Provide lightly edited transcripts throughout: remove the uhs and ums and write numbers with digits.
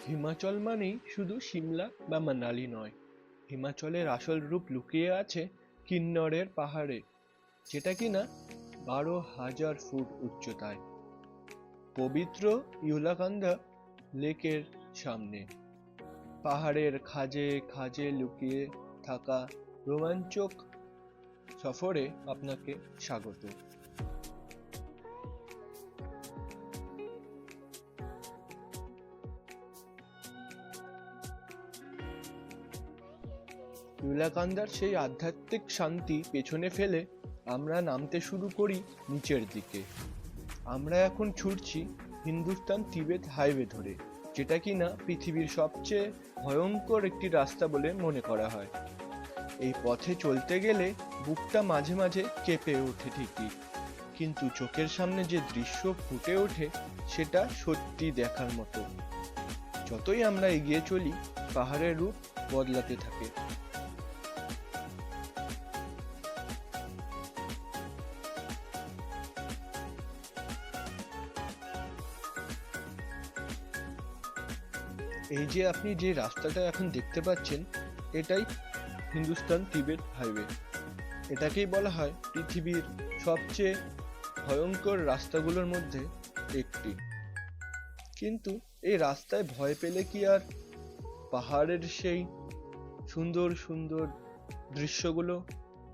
হিমাচল মানেই শুধু সিমলা বা মানালি নয়, হিমাচলের আসল রূপ লুকিয়ে আছে কিন্নরের পাহাড়ে, যেটা কিনা 12,000 ফুট উচ্চতায় পবিত্র ইউলাকান্দা লেকের সামনে। পাহাড়ের খাঁজে খাঁজে লুকিয়ে থাকা রোমাঞ্চক সফরে আপনাকে স্বাগত। ইউলাকান্দার সেই আধ্যাত্মিক শান্তি পেছনে ফেলে আমরা নামতে শুরু করি নিচের দিকে। আমরা এখন ছুটছি হিন্দুস্তান তিবেত হাইওয়ে ধরে, যেটা কিনা পৃথিবীর সবচেয়ে ভয়ঙ্কর একটি রাস্তা বলে মনে করা হয়। এই পথে চলতে গেলে বুকটা মাঝে মাঝে কেঁপে ওঠে ঠিকই, কিন্তু চোখের সামনে যে দৃশ্য ফুটে ওঠে সেটা সত্যি দেখার মতো। যতই আমরা এগিয়ে চলি, পাহাড়ের রূপ বদলাতে থাকে। এই যে আপনি যে রাস্তাটা এখন দেখতে পাচ্ছেন, এটাই হিন্দুস্তান তিবেত হাইওয়ে। এটাকেই বলা হয় পৃথিবীর সবচেয়ে ভয়ঙ্কর রাস্তাগুলোর মধ্যে একটি। কিন্তু এই রাস্তায় ভয় পেলে কি আর পাহাড়ের সেই সুন্দর সুন্দর দৃশ্যগুলো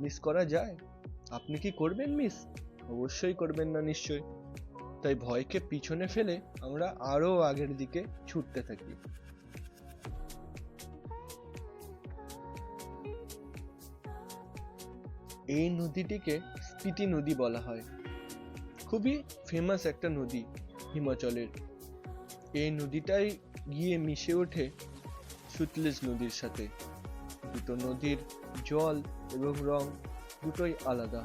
মিস করা যায়? আপনি কি করবেন মিস? অবশ্যই করবেন না নিশ্চয়। তাই ভয়কে পিছনে ফেলে আমরা আরো আগের দিকে ছুটতে থাকি। এই নদীটিকে স্পিতি নদী বলা হয়। খুবই ফেমাস একটা নদী হিমাচলের। এই নদীটাই গিয়ে মিশে ওঠে সুতলেজ নদীর সাথে। দুটো নদীর জল এবং রং দুটোই আলাদা।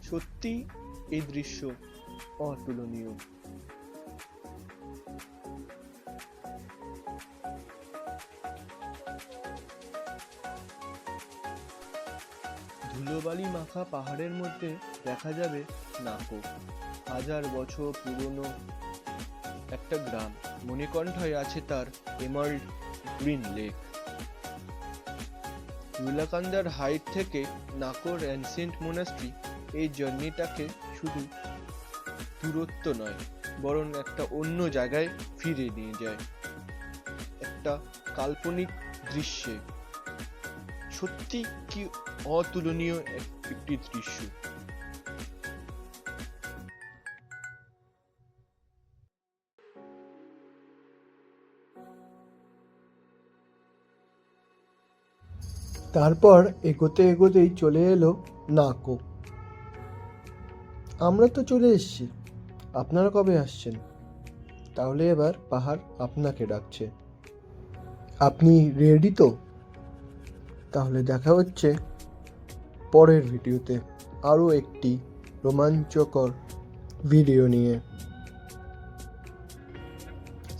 সত্যি এই দৃশ্য অতুলনীয়। ধুলোবালি মাখা পাহাড়ের মধ্যে দেখা যাবে নাকো, 1000 বছর পুরনো একটা গ্রাম। মণিকণ্ঠয় আছে তার এমার্ল্ড গ্রিন লেক। ইউলাকান্দার হাইট থেকে নাকোর অ্যানসিয়েন্ট মোনাস্ট্রি এই জার্নিটাকে শুধু দূরত্ব নয়, বরং একটা অন্য জায়গায় ফিরে নিয়ে যায়, একটা কাল্পনিক দৃশ্যে। সত্যি কি অতুলনীয় একটি দৃশ্য। তারপর এগোতে এগোতেই চলে এলো নাকো। আমরা তো চলে এসেছি, আপনারা কবে আসছেন? তাহলে এবার পাহাড় আপনাকে ডাকছে। আপনি রেডি তো? তাহলে দেখা হচ্ছে পরের ভিডিওতে আরও একটি রোমাঞ্চকর ভিডিও নিয়ে।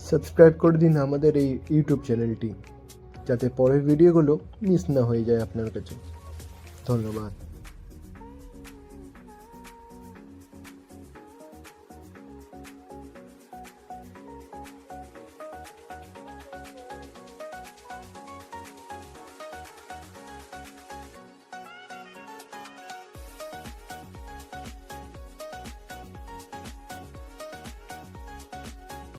সাবস্ক্রাইব করে দিন আমাদের এই ইউটিউব চ্যানেলটি, যাতে পরের ভিডিওগুলো মিস না হয়ে যায় আপনার কাছে। ধন্যবাদ।